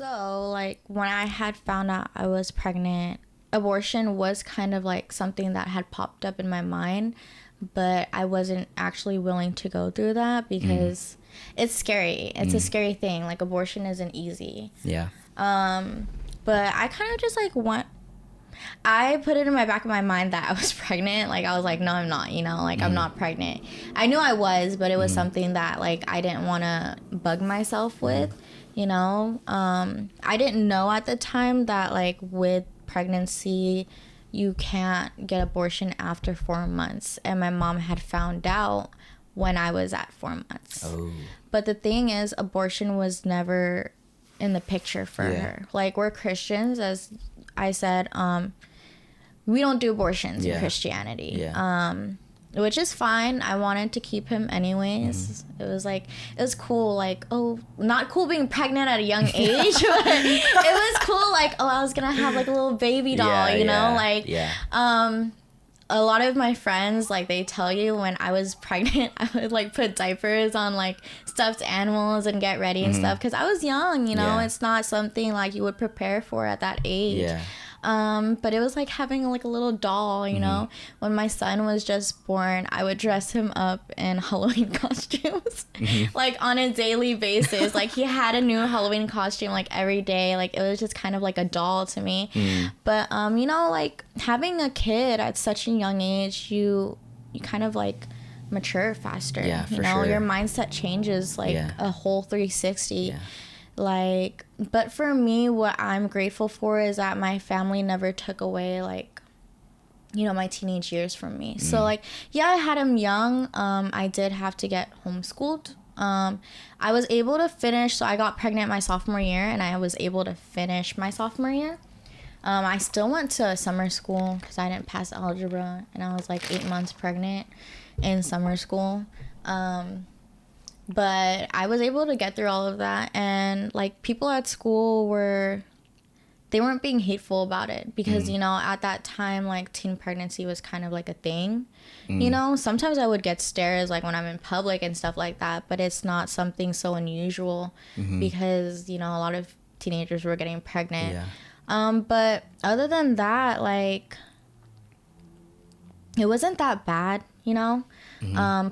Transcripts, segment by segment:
So, like, when I had found out I was pregnant, abortion was kind of like something that had popped up in my mind, but I wasn't actually willing to go through that because it's scary. It's a scary thing. Like, abortion isn't easy. Yeah. But I kind of just like I put it in my back of my mind that I was pregnant. Like, I was like, no, I'm not, you know, like, I'm not pregnant. I knew I was, but it was something that, like, I didn't want to bug myself with, you know. I didn't know at the time that, like, with pregnancy, you can't get abortion after 4 months. And my mom had found out when I was at 4 months. Oh. But the thing is, abortion was never in the picture for her. Like, we're Christians, as I said, we don't do abortions in Christianity. Which is fine. I wanted to keep him anyways. It was cool, like, oh, not cool being pregnant at a young age, but it was cool, like, oh, I was gonna have like a little baby doll, you know, like, a lot of my friends, like, they tell you when I was pregnant, I would, like, put diapers on, like, stuffed animals and get ready and stuff, because I was young, you know. It's not something, like, you would prepare for at that age. But it was like having, like, a little doll, you know. When my son was just born, I would dress him up in Halloween costumes, like, on a daily basis. Like, he had a new Halloween costume, like, every day. Like, it was just kind of like a doll to me. But, you know, like, having a kid at such a young age, you kind of, like, mature faster. You know, your mindset changes, like, a whole 360. Like, but for me, what I'm grateful for is that my family never took away, like, you know, my teenage years from me. So, like, yeah, I had him young. I did have to get homeschooled. I was able to finish, so I got pregnant my sophomore year, and I was able to finish my sophomore year. I still went to summer school because I didn't pass algebra, and I was, like, 8 months pregnant in summer school. But I was able to get through all of that, and, like, people at school they weren't being hateful about it because, you know, at that time, like, teen pregnancy was kind of like a thing, you know. Sometimes I would get stares, like, when I'm in public and stuff like that, but it's not something so unusual because, you know, a lot of teenagers were getting pregnant. But other than that, like, it wasn't that bad, you know.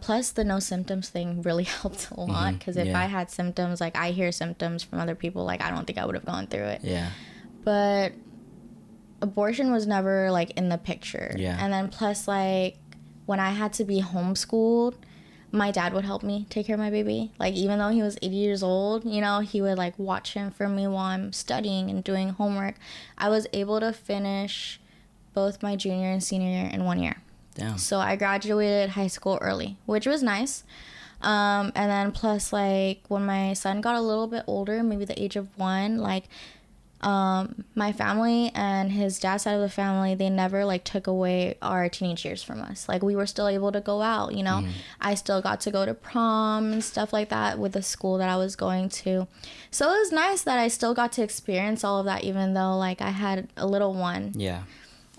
Plus the no symptoms thing really helped a lot because if I had symptoms, like, I hear symptoms from other people, like, I don't think I would have gone through it. But abortion was never, like, in the picture. And then plus, like, when I had to be homeschooled, my dad would help me take care of my baby. Like, even though he was 80 years old, you know, he would, like, watch him for me while I'm studying and doing homework. I was able to finish both my junior and senior year in 1 year. So I graduated high school early, which was nice. And then plus, like, when my son got a little bit older, maybe the age of 1, like, my family and his dad's side of the family, they never, like, took away our teenage years from us. Like, we were still able to go out, you know. I still got to go to prom and stuff like that with the school that I was going to. So it was nice that I still got to experience all of that, even though, like, I had a little one.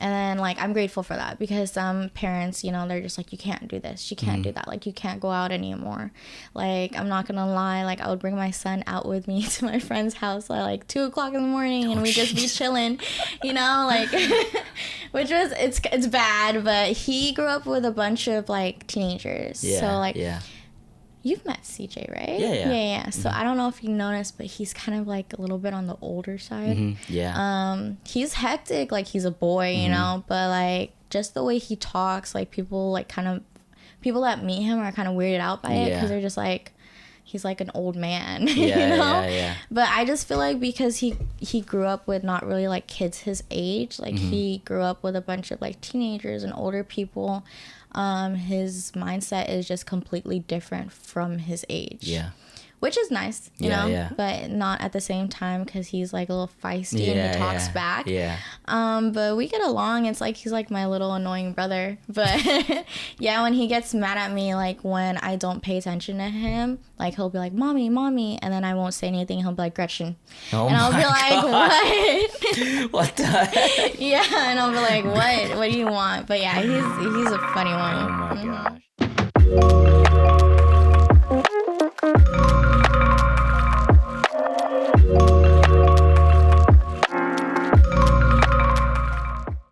And then, like, I'm grateful for that because some parents, you know, they're just like, you can't do this, you can't do that, like, you can't go out anymore. Like, I'm not gonna lie, like, I would bring my son out with me to my friend's house at, like, 2 o'clock in the morning, and we'd just be chilling, you know, like, which was, it's bad, but he grew up with a bunch of, like, teenagers. So, like, you've met CJ, right? Yeah. So I don't know if you noticed, but he's kind of, like, a little bit on the older side. He's hectic, like, he's a boy, you know, but, like, just the way he talks, like, people, like, kind of, people that meet him are kind of weirded out by it because they're just like, he's like an old man, you know? But I just feel like because he grew up with not really, like, kids his age, like, he grew up with a bunch of, like, teenagers and older people. His mindset is just completely different from his age. Which is nice, you know, but not at the same time because he's, like, a little feisty and he talks back. But we get along. It's like he's, like, my little annoying brother. But yeah, when he gets mad at me, like, when I don't pay attention to him, like, he'll be like, mommy, and then I won't say anything. He'll be like, Gretchen. And I'll be like, what? What the heck? And I'll be like, what do you want? But yeah, he's a funny one. Oh my gosh.